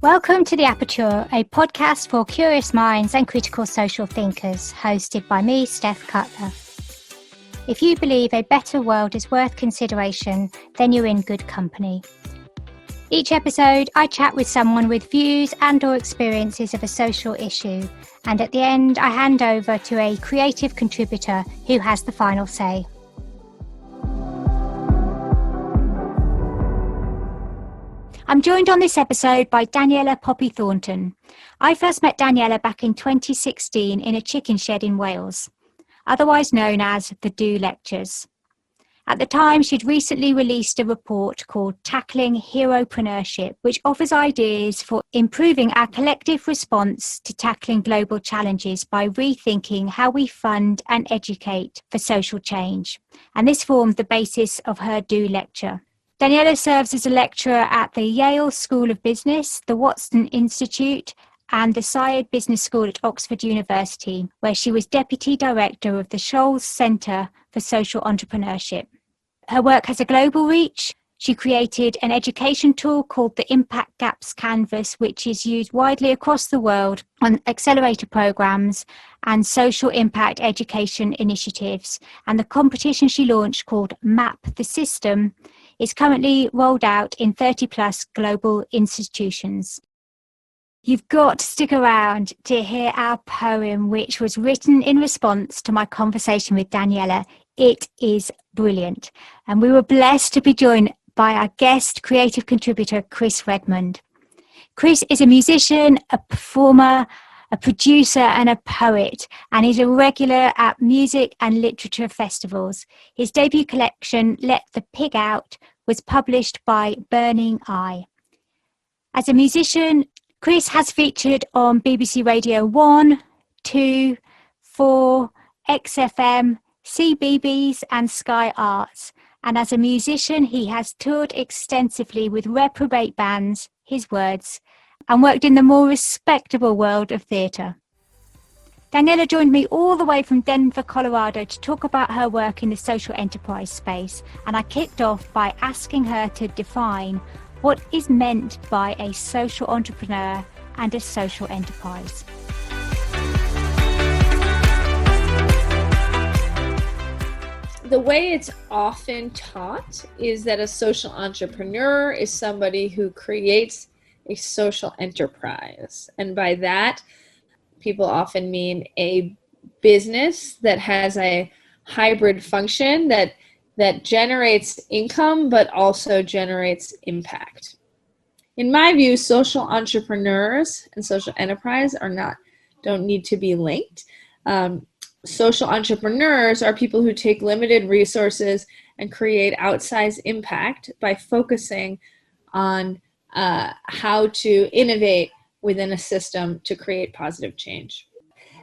Welcome to the Aperture, a podcast for curious minds and critical social thinkers, hosted by me, Steph Cutler. If you believe a better world is worth consideration, then you're in good company. Each episode, I chat with someone with views and/or experiences of a social issue, and at the end, I hand over to a creative contributor who has the final say. I'm joined on this episode by Daniela Papi-Thornton. I first met Daniela back in 2016 in a chicken shed in Wales, otherwise known as the Do Lectures. At the time, she'd recently released a report called Tackling Heropreneurship, which offers ideas for improving our collective response to tackling global challenges by rethinking how we fund and educate for social change. And this formed the basis of her Do Lecture. Daniela serves as a lecturer at the Yale School of Business, the Watson Institute, and the Syed Business School at Oxford University, where she was Deputy Director of the Scholes Centre for Social Entrepreneurship. Her work has a global reach. She created an education tool called the Impact Gaps Canvas, which is used widely across the world on accelerator programs and social impact education initiatives. And the competition she launched called Map the System is currently rolled out in 30 plus global institutions. You've got to stick around to hear our poem, which was written in response to my conversation with Daniela. It is brilliant. And we were blessed to be joined by our guest creative contributor, Chris Redmond. Chris is a musician, a performer, a producer and a poet, and he's a regular at music and literature festivals. His debut collection, Let the Pig Out, was published by Burning Eye. As a musician, Chris has featured on BBC Radio 1, 2, 4, XFM, CBeebies and Sky Arts. And as a musician, he has toured extensively with reprobate bands, his words, and worked in the more respectable world of theatre. Daniela joined me all the way from Denver, Colorado to talk about her work in the social enterprise space, and I kicked off by asking her to define what is meant by a social entrepreneur and a social enterprise. The way it's often taught is that a social entrepreneur is somebody who creates a social enterprise. And by that, people often mean a business that has a hybrid function that generates income, but also generates impact. In my view, social entrepreneurs and social enterprise don't need to be linked. Social entrepreneurs are people who take limited resources and create outsized impact by focusing on how to innovate within a system to create positive change.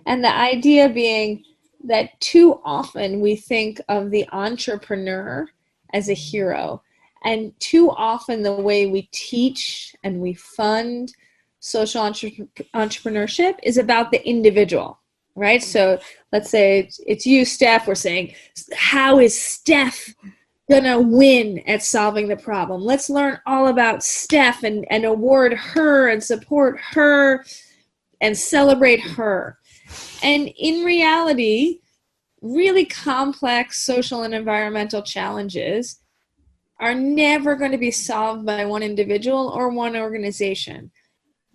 And the idea being that too often we think of the entrepreneur as a hero. And too often the way we teach and we fund social entrepreneurship is about the individual, right? So let's say it's you, Steph. We're saying, how is Steph gonna win at solving the problem? Let's learn all about Steph and award her and support her and celebrate her. And in reality, really complex social and environmental challenges are never going to be solved by one individual or one organization.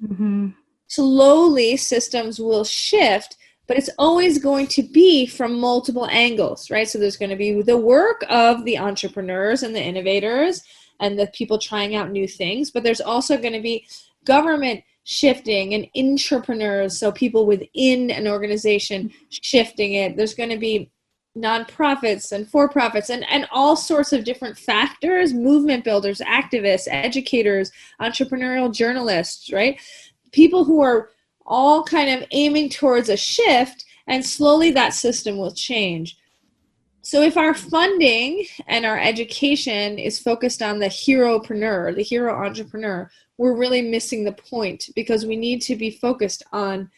Mm-hmm. Slowly, systems will shift, but it's always going to be from multiple angles, right? So there's going to be the work of the entrepreneurs and the innovators and the people trying out new things, but there's also going to be government shifting and intrapreneurs, so people within an organization shifting it. There's going to be nonprofits and for-profits and all sorts of different factors, movement builders, activists, educators, entrepreneurial journalists, right? People who are all kind of aiming towards a shift, and slowly that system will change. So if our funding and our education is focused on the heropreneur, the hero entrepreneur, we're really missing the point, because we need to be focused on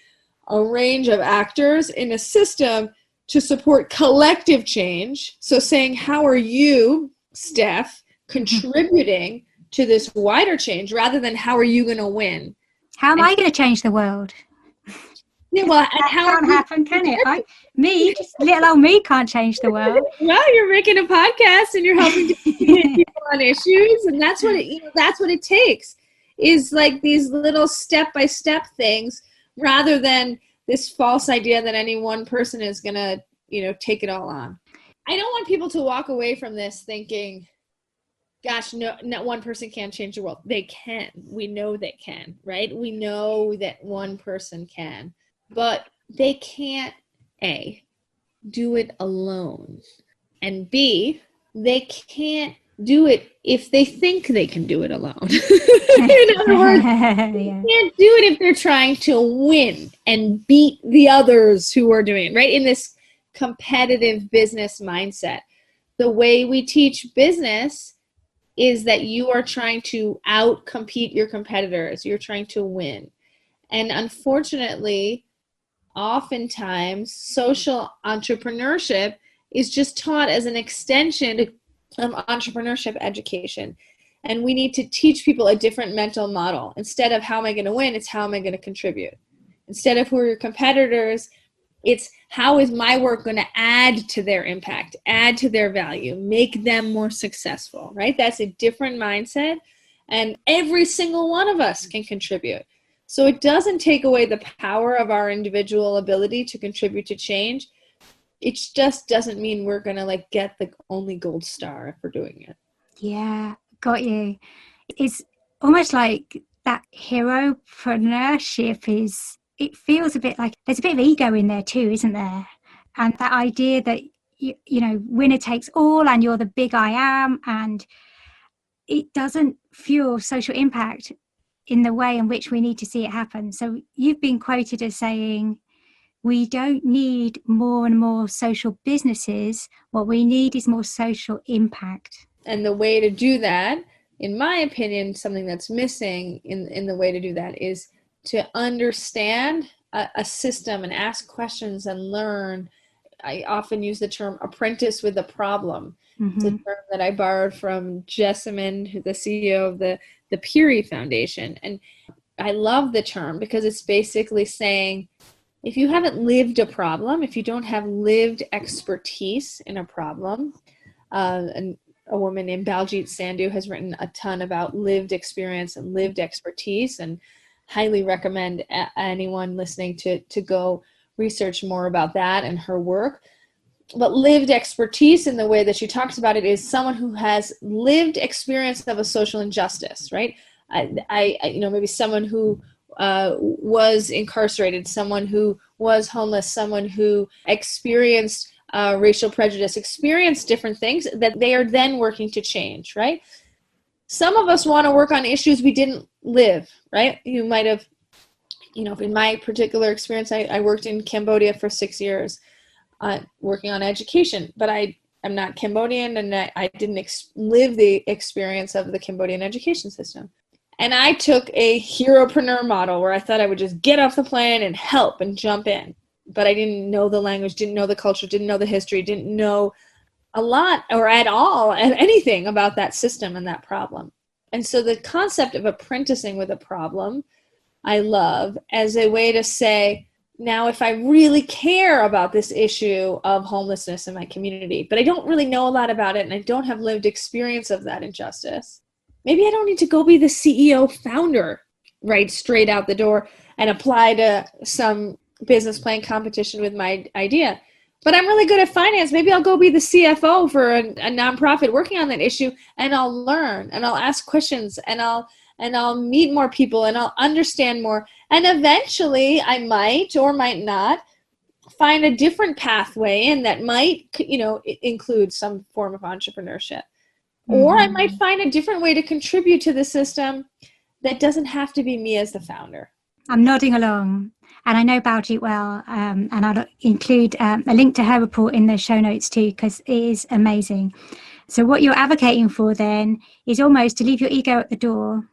a range of actors in a system to support collective change. So saying, how are you, Steph, contributing to this wider change, rather than how are you going to win? How am I going to change the world? Yeah, well, and That how can't happen, can it? Just little old me can't change the world. Well, you're making a podcast and you're helping to educate people on issues, and that's what it takes, is like these little step-by-step things, rather than this false idea that any one person is gonna, take it all on. I don't want people to walk away from this thinking, gosh, no, not one person can't change the world. They can. We know they can, right? We know that one person can, but they can't, A, do it alone, and B, they can't do it if they think they can do it alone. In other words, they can't do it if they're trying to win and beat the others who are doing it, right? In this competitive business mindset, the way we teach business is that you are trying to out-compete your competitors. You're trying to win. And unfortunately, oftentimes, social entrepreneurship is just taught as an extension of entrepreneurship education. And we need to teach people a different mental model. Instead of how am I going to win, it's how am I going to contribute. Instead of who are your competitors, it's how is my work going to add to their impact, add to their value, make them more successful, right? That's a different mindset. And every single one of us can contribute. So it doesn't take away the power of our individual ability to contribute to change. It just doesn't mean we're going to get the only gold star if we're doing it. Yeah, got you. It's almost like that heropreneurship it feels a bit like there's a bit of ego in there too, isn't there? And that idea that, winner takes all and you're the big I am, and it doesn't fuel social impact in the way in which we need to see it happen. So you've been quoted as saying, we don't need more and more social businesses. What we need is more social impact. And the way to do that, in my opinion, something that's missing in the way to do that is to understand a system and ask questions and learn. I often use the term apprentice with a problem. Mm-hmm. It's a term that I borrowed from Jessamine, the CEO of the Peary Foundation. And I love the term because it's basically saying, if you haven't lived a problem, if you don't have lived expertise in a problem, and a woman named Baljit Sandhu has written a ton about lived experience and lived expertise, and highly recommend anyone listening to go research more about that and her work. But lived expertise, in the way that she talks about it, is someone who has lived experience of a social injustice, right? Maybe someone who was incarcerated, someone who was homeless, someone who experienced racial prejudice, experienced different things that they are then working to change, right? Some of us want to work on issues we didn't live, right? You might have, in my particular experience, I worked in Cambodia for 6 years, working on education, but I'm not Cambodian, and I didn't live the experience of the Cambodian education system. And I took a heropreneur model where I thought I would just get off the plane and help and jump in. But I didn't know the language, didn't know the culture, didn't know the history, didn't know a lot or at all anything about that system and that problem. And so the concept of apprenticing with a problem, I love as a way to say, now if I really care about this issue of homelessness in my community, but I don't really know a lot about it and I don't have lived experience of that injustice, maybe I don't need to go be the CEO founder right straight out the door and apply to some business plan competition with my idea. But I'm really good at finance. Maybe I'll go be the CFO for a nonprofit working on that issue, and I'll learn and I'll ask questions and I'll meet more people and I'll understand more. And eventually I might or might not find a different pathway in that might, include some form of entrepreneurship. Mm-hmm. Or I might find a different way to contribute to the system that doesn't have to be me as the founder. I'm nodding along. And I know Baljit well, and I'll include a link to her report in the show notes too, because it is amazing. So what you're advocating for then is almost to leave your ego at the door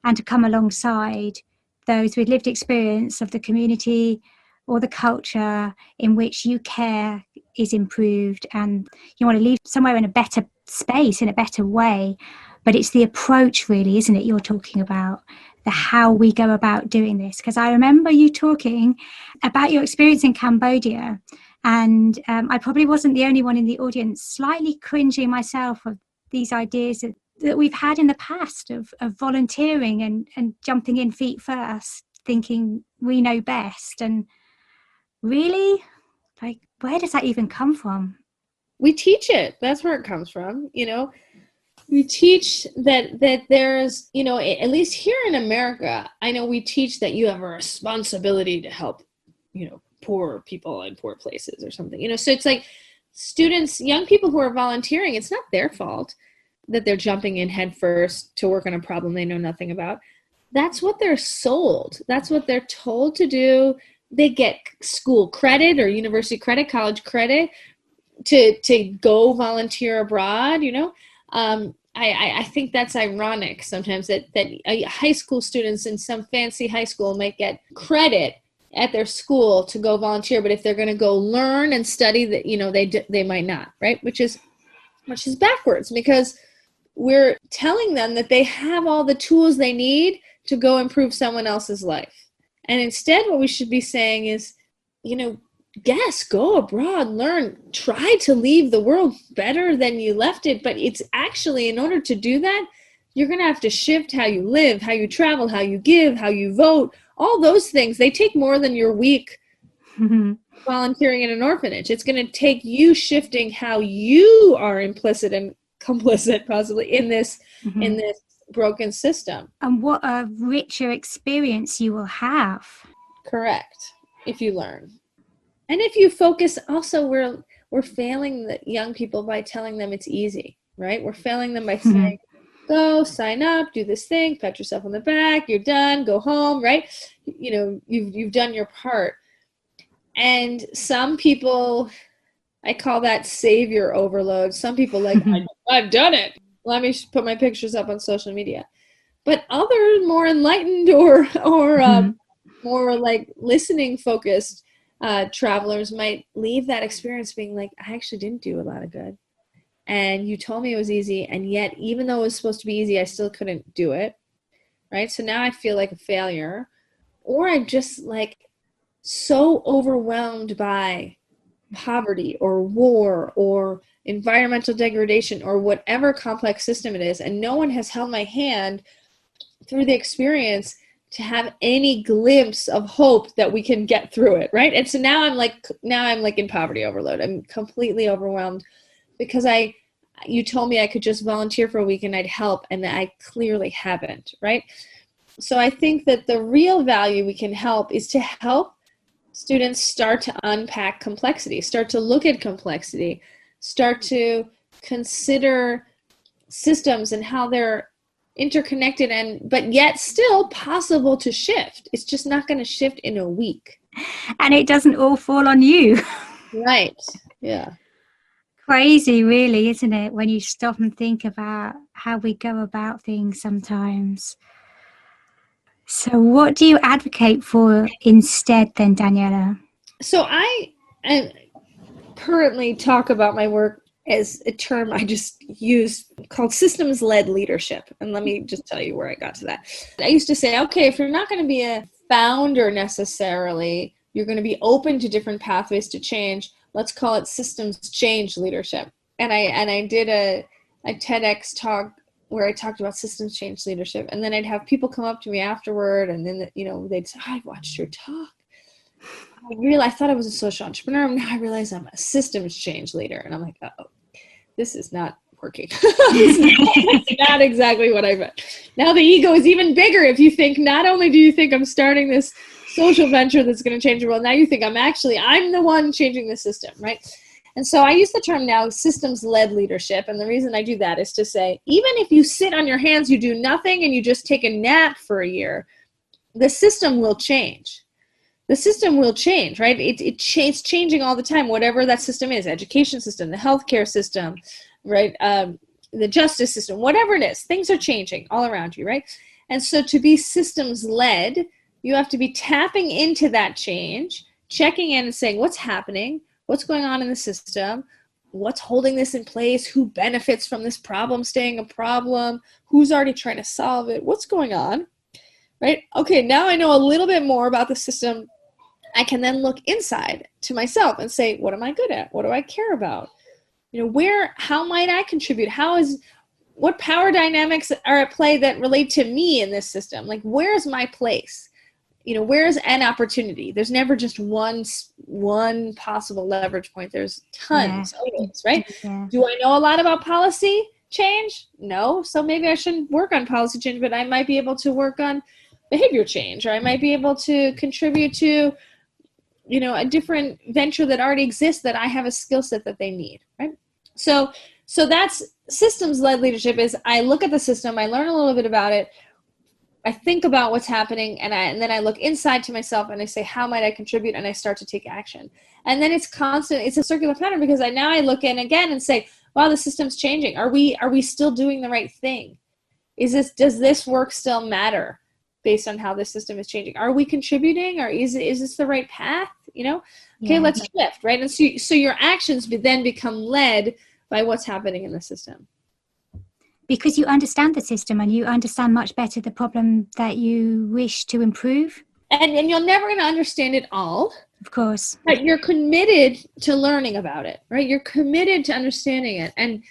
and to come alongside those with lived experience of the community or the culture in which you care is improved, and you want to leave somewhere in a better space, in a better way. But it's the approach really, isn't it, you're talking about, the how we go about doing this, because I remember you talking about your experience in Cambodia, and I probably wasn't the only one in the audience slightly cringing myself of these ideas that we've had in the past of volunteering and jumping in feet first, thinking we know best. And really, like, where does that even come from? We teach it. That's where it comes from. We teach that there's, at least here in America, I know we teach that you have a responsibility to help, poor people in poor places or something, so it's like students, young people who are volunteering, it's not their fault that they're jumping in head first to work on a problem they know nothing about. That's what they're sold. That's what they're told to do. They get school credit or university credit, college credit to go volunteer abroad, I think that's ironic sometimes that high school students in some fancy high school might get credit at their school to go volunteer, but if they're going to go learn and study, that they might not, right? Which is backwards, because we're telling them that they have all the tools they need to go improve someone else's life. And instead, what we should be saying is, yes, go abroad, learn, try to leave the world better than you left it. But it's actually, in order to do that, you're going to have to shift how you live, how you travel, how you give, how you vote, all those things. They take more than your week volunteering in an orphanage. It's going to take you shifting how you are implicit and complicit possibly in this broken system. And what a richer experience you will have. Correct. If you learn. And if you focus, also we're failing the young people by telling them it's easy, right? We're failing them by saying, go, sign up, do this thing, pat yourself on the back, you're done, go home, right? You've done your part. And some people, I call that savior overload. Some people like, I've done it. Let me put my pictures up on social media. But other more enlightened or more like listening focused travelers might leave that experience being like, I actually didn't do a lot of good. And you told me it was easy. And yet, even though it was supposed to be easy, I still couldn't do it. Right. So now I feel like a failure, or I'm just like so overwhelmed by poverty or war or environmental degradation or whatever complex system it is. And no one has held my hand through the experience to have any glimpse of hope that we can get through it. Right. And so now I'm like in poverty overload. I'm completely overwhelmed because you told me I could just volunteer for a week and I'd help, and I clearly haven't. Right. So I think that the real value we can help is to help students start to unpack complexity, start to look at complexity, start to consider systems and how they're interconnected, but yet still possible to shift. It's just not going to shift in a week. And it doesn't all fall on you. Right. Yeah. Crazy, really, isn't it? When you stop and think about how we go about things sometimes. So what do you advocate for instead then, Daniela? So I currently talk about my work as a term I just use called systems-led leadership. And let me just tell you where I got to that. I used to say, okay, if you're not going to be a founder necessarily, you're going to be open to different pathways to change. Let's call it systems change leadership. And I did a TEDx talk where I talked about systems change leadership. And then I'd have people come up to me afterward, and then, they'd say, I watched your talk. I thought I was a social entrepreneur. Now I realize I'm a systems change leader. And I'm like, oh, this is not working. That's not exactly what I meant. Now the ego is even bigger. If you think, not only do you think I'm starting this social venture that's going to change the world, now you think I'm the one changing the system, right? And so I use the term now systems-led leadership. And the reason I do that is to say, even if you sit on your hands, you do nothing, and you just take a nap for a year, the system will change. The system will change, right? It's changing all the time, whatever that system is, education system, the healthcare system, right? The justice system, whatever it is, things are changing all around you, right? And so to be systems-led, you have to be tapping into that change, checking in and saying, what's happening? What's going on in the system? What's holding this in place? Who benefits from this problem staying a problem? Who's already trying to solve it? What's going on? right? Okay, now I know a little bit more about the system. I can then look inside to myself and say, what am I good at? What do I care about? How might I contribute? What power dynamics are at play that relate to me in this system? Like, where's my place? Where's an opportunity? There's never just one possible leverage point. There's tons always, right? Yeah. Do I know a lot about policy change? No. So maybe I shouldn't work on policy change, but I might be able to work on behavior change, or I might be able to contribute to, a different venture that already exists that I have a skill set that they need, right? So that's systems-led leadership. Is I look at the system, I learn a little bit about it, I think about what's happening, and then I look inside to myself and I say, how might I contribute? And I start to take action. And then it's constant. It's a circular pattern, because now I look in again and say, wow, the system's changing. Are we still doing the right thing? Does this work still matter based on how the system is changing? Are we contributing, or is this the right path? Okay, let's shift, right? And so your actions then become led by what's happening in the system. Because you understand the system and you understand much better the problem that you wish to improve. And you're never going to understand it all. Of course. But you're committed to learning about it, right? You're committed to understanding it. And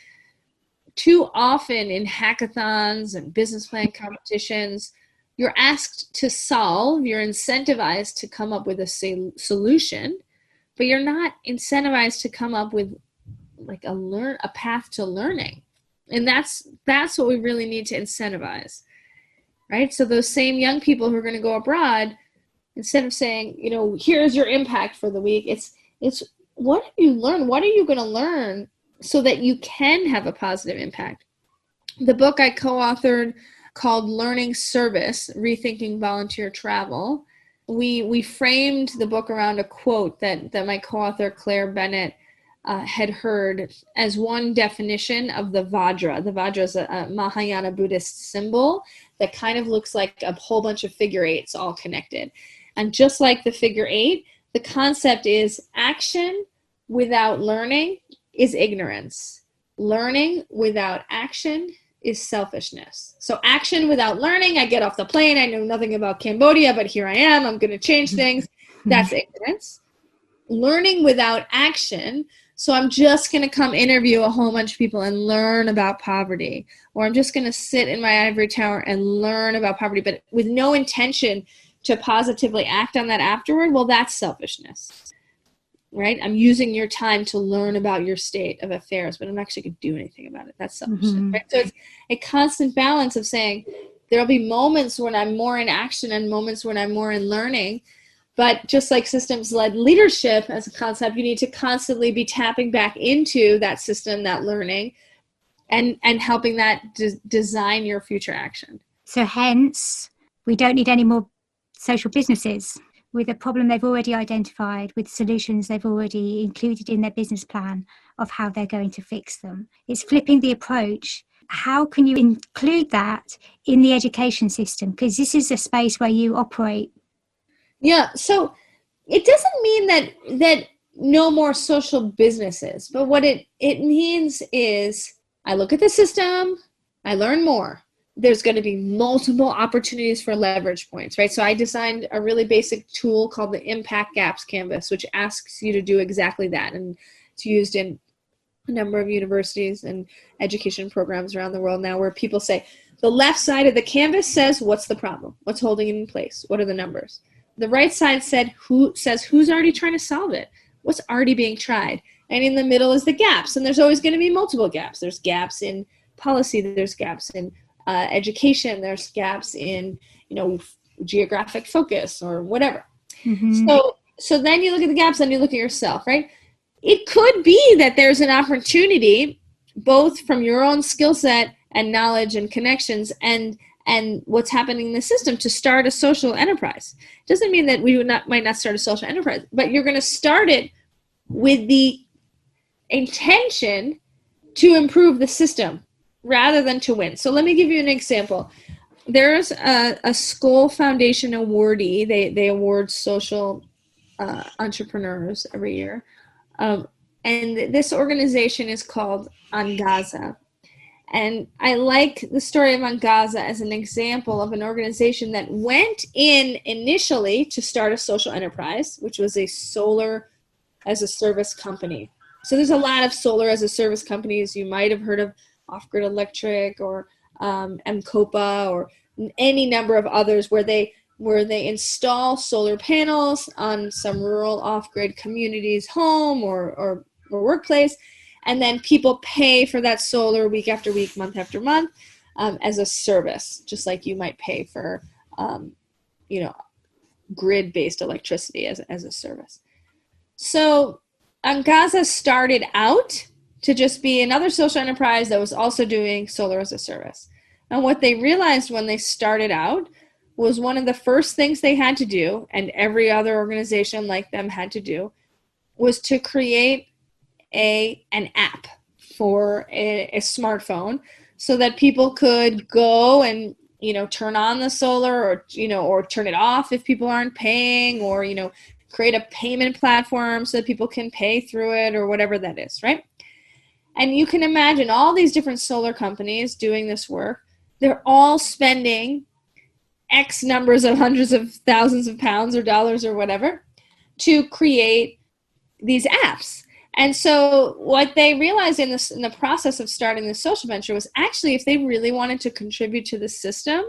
too often in hackathons and business plan competitions, you're asked to solve, you're incentivized to come up with a solution, but you're not incentivized to come up with like a path to learning. And that's what we really need to incentivize, right? So those same young people who are going to go abroad, instead of saying, here's your impact for the week, it's what have you learned? What are you going to learn so that you can have a positive impact? The book I co-authored called Learning Service, Rethinking Volunteer Travel, we framed the book around a quote that my co-author Claire Bennett had heard as one definition of the Vajra. The Vajra is a Mahayana Buddhist symbol that kind of looks like a whole bunch of figure eights all connected. And just like the figure eight, the concept is action without learning is ignorance. Learning without action is selfishness. So action without learning, I get off the plane, I know nothing about Cambodia, but here I am, I'm going to change things. That's ignorance. Learning without action, so I'm just going to come interview a whole bunch of people and learn about poverty, or I'm just going to sit in my ivory tower and learn about poverty, but with no intention to positively act on that afterward, well, that's selfishness, right? I'm using your time to learn about your state of affairs, but I'm actually going to do anything about it. That's selfishness, right? So it's a constant balance of saying there'll be moments when I'm more in action and moments when I'm more in learning. But just like systems-led leadership as a concept, you need to constantly be tapping back into that system, that learning, and helping that design your future action. So hence, we don't need any more social businesses with a problem they've already identified, with solutions they've already included in their business plan of how they're going to fix them. It's flipping the approach. How can you include that in the education system? Because this is a space where you operate. Yeah, so it doesn't mean that no more social businesses, but what it means is I look at the system, I learn more. There's going to be multiple opportunities for leverage points, right? So I designed a really basic tool called the Impact Gaps Canvas, which asks you to do exactly that. And it's used in a number of universities and education programs around the world now, where people say, the left side of the canvas says, what's the problem? What's holding it in place? What are the numbers? The right side says who's already trying to solve it? What's already being tried? And in the middle is the gaps. And there's always going to be multiple gaps. There's gaps in policy. There's gaps in education. There's gaps in, geographic focus or whatever. So then you look at the gaps and you look at yourself, right? It could be that there's an opportunity, both from your own skill set and knowledge and connections and what's happening in the system, to start a social enterprise. Doesn't mean that we might not start a social enterprise, but you're going to start it with the intention to improve the system rather than to win. So let me give you an example. There's a Skoll Foundation awardee. They award social entrepreneurs every year. And this organization is called Angaza. And I like the story of Angaza as an example of an organization that went in initially to start a social enterprise, which was a solar as a service company. So there's a lot of solar as a service companies. You might have heard of Off-Grid Electric or MCOPA or any number of others where they install solar panels on some rural off-grid community's home or workplace, and then people pay for that solar week after week, month after month, as a service, just like you might pay for grid-based electricity as a service. So Angaza started out to just be another social enterprise that was also doing solar as a service. And what they realized when they started out was one of the first things they had to do, and every other organization like them had to do, was to create an app for a smartphone so that people could go and turn on the solar or turn it off if people aren't paying, or create a payment platform so that people can pay through it, or whatever that is, right? And you can imagine all these different solar companies doing this work. They're all spending X numbers of hundreds of thousands of pounds or dollars or whatever to create these apps. And so what they realized in the process of starting this social venture was actually, if they really wanted to contribute to the system,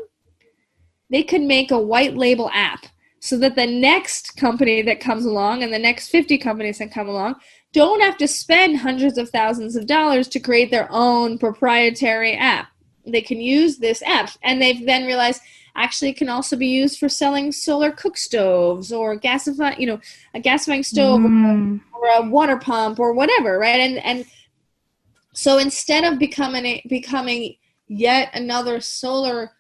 they could make a white label app so that the next company that comes along and the next 50 companies that come along don't have to spend hundreds of thousands of dollars to create their own proprietary app. They can use this app, and they've then realized actually it can also be used for selling solar cook stoves or a gasifying stove or a water pump or whatever, right? And so instead of becoming yet another solar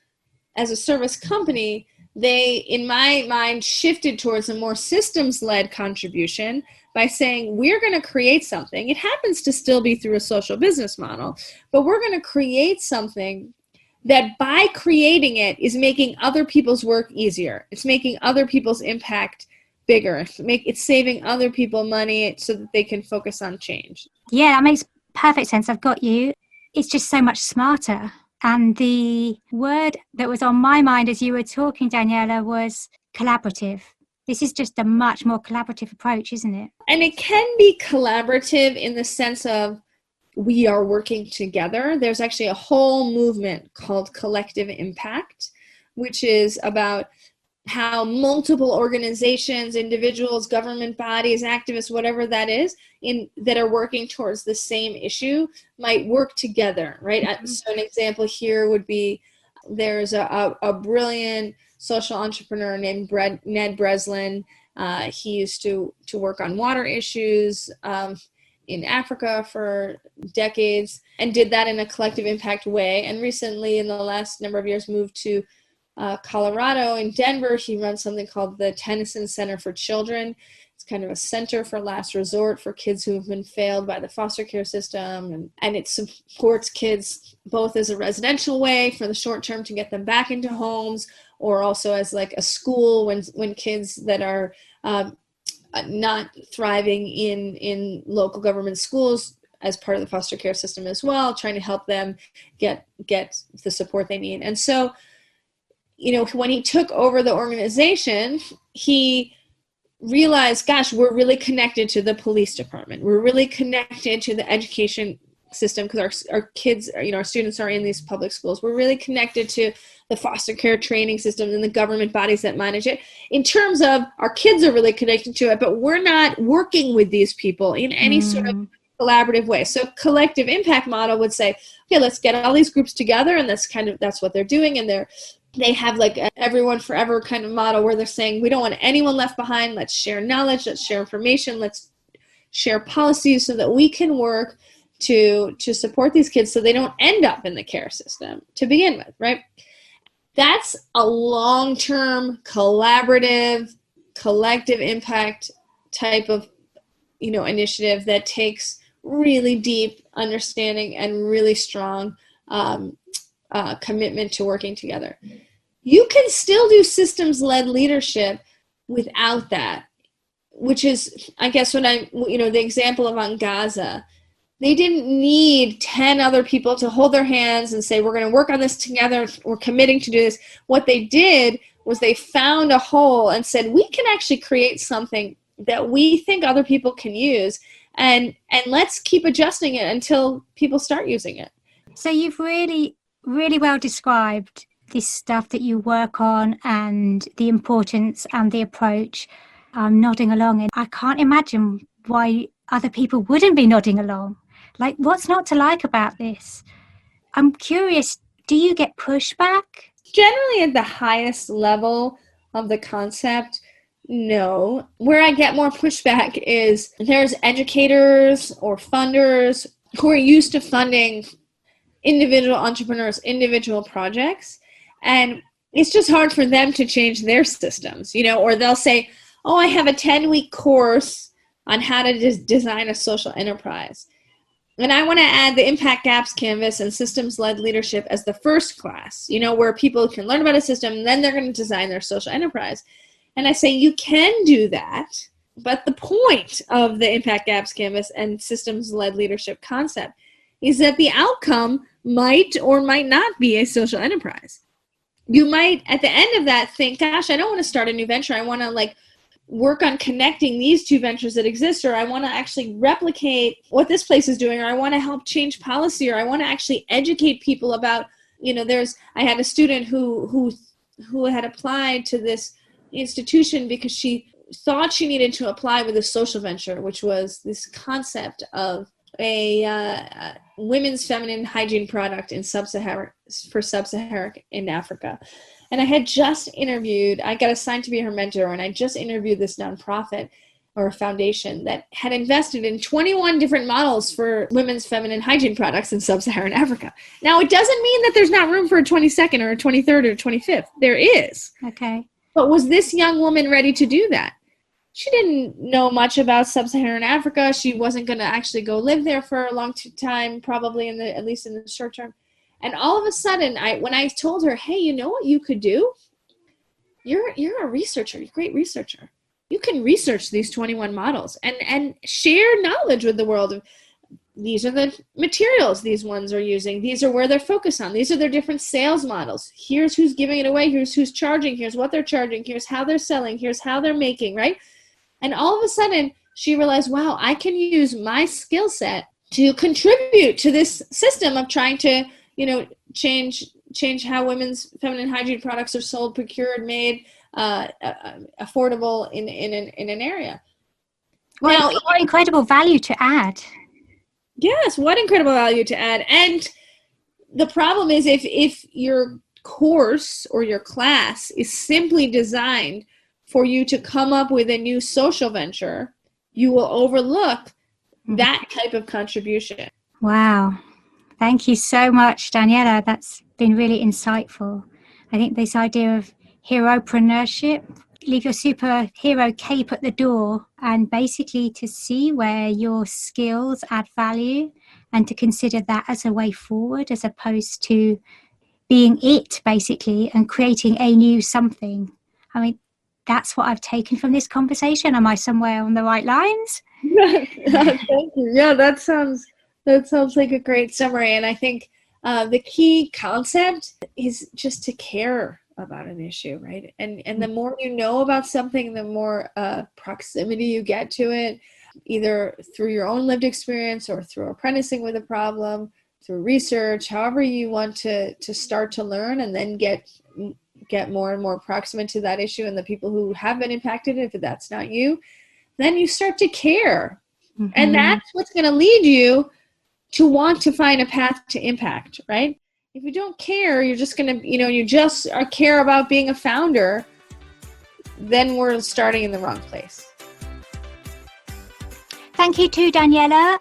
as a service company, they, in my mind, shifted towards a more systems-led contribution by saying, we're going to create something. It happens to still be through a social business model, but we're going to create something that by creating it is making other people's work easier. It's making other people's impact bigger. It's saving other people money so that they can focus on change. Yeah, that makes perfect sense. I've got you. It's just so much smarter. And the word that was on my mind as you were talking, Daniela, was collaborative. This is just a much more collaborative approach, isn't it? And it can be collaborative in the sense of we are working together. There's actually a whole movement called collective impact, which is about how multiple organizations, individuals, government bodies, activists, whatever that is, that are working towards the same issue might work together, right? Mm-hmm. So an example here would be there's a brilliant social entrepreneur named Ned Breslin. He used to work on water issues in Africa for decades and did that in a collective impact way. And recently, in the last number of years, moved to Colorado. In Denver, he runs something called the Tennyson Center for Children. It's kind of a center for last resort for kids who have been failed by the foster care system. And it supports kids both as a residential way for the short term to get them back into homes, or also as like a school when kids that are not thriving in local government schools as part of the foster care system as well, trying to help them get the support they need. And so, when he took over the organization, he realized, gosh, we're really connected to the police department. We're really connected to the education system because our kids, our students are in these public schools. We're really connected to the foster care training system and the government bodies that manage it. In terms of our kids are really connected to it, but we're not working with these people in any sort of collaborative way. So collective impact model would say, okay, let's get all these groups together, and that's what they're doing, and they have like a everyone forever kind of model where they're saying, we don't want anyone left behind. Let's share knowledge. Let's share information. Let's share policies so that we can work to support these kids so they don't end up in the care system to begin with, right? That's a long-term collaborative, collective impact type of, initiative that takes really deep understanding and really strong commitment to working together. You can still do systems-led leadership without that, which is, I guess, the example of Angaza They didn't need 10 other people to hold their hands and say, we're going to work on this together. We're committing to do this. What they did was they found a hole and said, we can actually create something that we think other people can use. And let's keep adjusting it until people start using it. So you've really, really well described this stuff that you work on and the importance and the approach. I'm nodding along, and I can't imagine why other people wouldn't be nodding along. Like, what's not to like about this? I'm curious, do you get pushback? Generally at the highest level of the concept, no. Where I get more pushback is there's educators or funders who are used to funding individual entrepreneurs, individual projects, and it's just hard for them to change their systems, or they'll say, oh, I have a 10-week course on how to design a social enterprise. And I want to add the Impact Gaps Canvas and systems-led leadership as the first class, where people can learn about a system, and then they're going to design their social enterprise. And I say, you can do that, but the point of the Impact Gaps Canvas and systems-led leadership concept is that the outcome might or might not be a social enterprise. You might, at the end of that, think, gosh, I don't want to start a new venture. I want to work on connecting these two ventures that exist, or I want to actually replicate what this place is doing, or I want to help change policy, or I want to actually educate people about, I had a student who had applied to this institution because she thought she needed to apply with a social venture, which was this concept of a women's feminine hygiene product in sub-Saharan in Africa. And I had just interviewed, I got assigned to be her mentor, and I just interviewed this nonprofit or foundation that had invested in 21 different models for women's feminine hygiene products in sub-Saharan Africa. Now, it doesn't mean that there's not room for a 22nd or a 23rd or 25th. There is. Okay. But was this young woman ready to do that? She didn't know much about sub-Saharan Africa. She wasn't going to actually go live there for a long time, probably at least in the short term. And all of a sudden, when I told her, hey, you know what you could do? You're a researcher, you're a great researcher. You can research these 21 models and share knowledge with the world. These are the materials these ones are using. These are where they're focused on. These are their different sales models. Here's who's giving it away. Here's who's charging. Here's what they're charging. Here's how they're selling. Here's how they're making, right? And all of a sudden, she realized, wow, I can use my skill set to contribute to this system of trying to change how women's feminine hygiene products are sold, procured, made, affordable in an area. Well, now, what incredible value to add. Yes, what incredible value to add. And the problem is if your course or your class is simply designed for you to come up with a new social venture, you will overlook that type of contribution. Wow. Thank you so much, Daniela. That's been really insightful. I think this idea of heropreneurship, leave your superhero cape at the door and basically to see where your skills add value and to consider that as a way forward as opposed to being it, basically, and creating a new something. I mean, that's what I've taken from this conversation. Am I somewhere on the right lines? Thank you. Yeah, that sounds like a great summary. And I think the key concept is just to care about an issue, right? And the more you know about something, the more proximity you get to it, either through your own lived experience or through apprenticing with a problem, through research, however you want to start to learn and then get more and more proximate to that issue and the people who have been impacted, if that's not you, then you start to care. Mm-hmm. And that's what's going to lead you to want to find a path to impact, right? If you don't care, you're just going to, you just care about being a founder, then we're starting in the wrong place. Thank you to Daniela.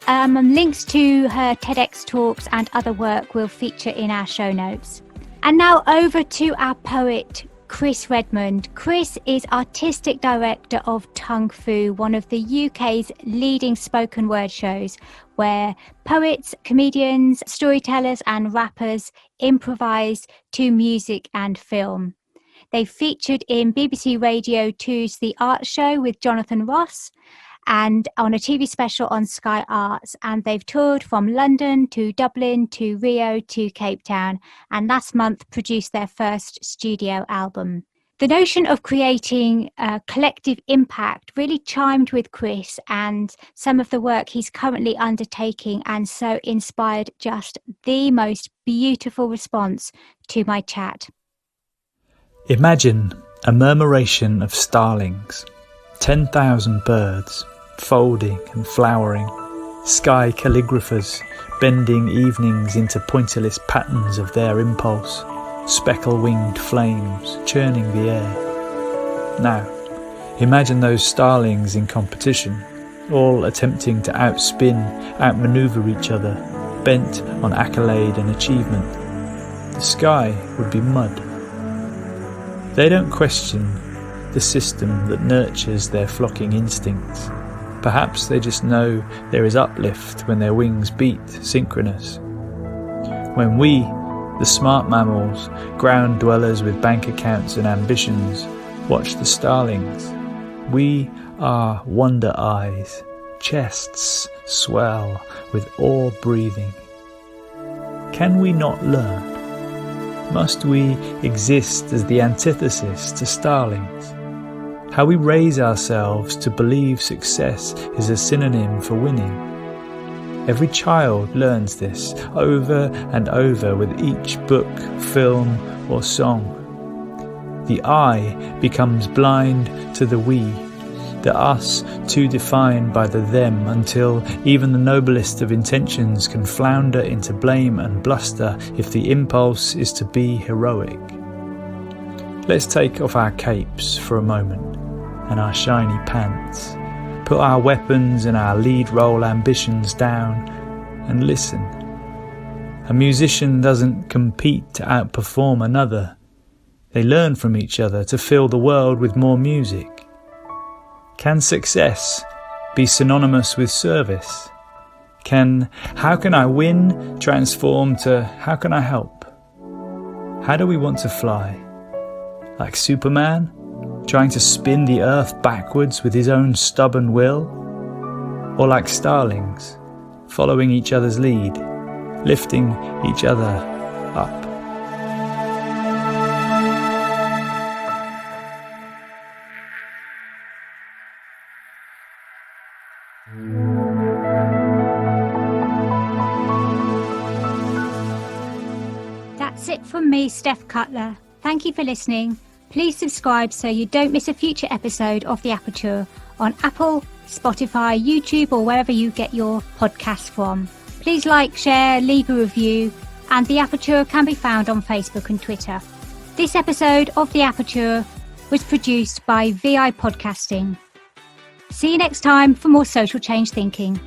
Links to her TEDx talks and other work will feature in our show notes. And now over to our poet, Chris Redmond. Chris is artistic director of Tung Fu, one of the UK's leading spoken word shows, where poets, comedians, storytellers and rappers improvise to music and film. They featured in BBC Radio 2's The Art Show with Jonathan Ross, and on a TV special on Sky Arts. And they've toured from London to Dublin to Rio to Cape Town, and last month produced their first studio album. The notion of creating a collective impact really chimed with Chris and some of the work he's currently undertaking, and so inspired just the most beautiful response to my chat. Imagine a murmuration of starlings, 10,000 birds, folding and flowering, sky calligraphers bending evenings into pointillist patterns of their impulse, speckle-winged flames churning the air. Now, imagine those starlings in competition, all attempting to outspin, outmaneuver each other, bent on accolade and achievement. The sky would be mud. They don't question the system that nurtures their flocking instincts. Perhaps they just know there is uplift when their wings beat synchronous. When we, the smart mammals, ground dwellers with bank accounts and ambitions, watch the starlings, we are wonder eyes, chests swell with awe breathing. Can we not learn? Must we exist as the antithesis to starlings? How we raise ourselves to believe success is a synonym for winning. Every child learns this over and over with each book, film, or song. The I becomes blind to the we, the us too defined by the them, until even the noblest of intentions can flounder into blame and bluster if the impulse is to be heroic. Let's take off our capes for a moment and our shiny pants, put our weapons and our lead role ambitions down and listen. A musician doesn't compete to outperform another. They learn from each other to fill the world with more music. Can success be synonymous with service? Can "how can I win" transform to "how can I help"? How do we want to fly? Like Superman, trying to spin the earth backwards with his own stubborn will? Or like starlings, following each other's lead, lifting each other up? That's it from me, Steph Cutler. Thank you for listening. Please subscribe so you don't miss a future episode of The Aperture on Apple, Spotify, YouTube, or wherever you get your podcasts from. Please like, share, leave a review, and The Aperture can be found on Facebook and Twitter. This episode of The Aperture was produced by VI Podcasting. See you next time for more social change thinking.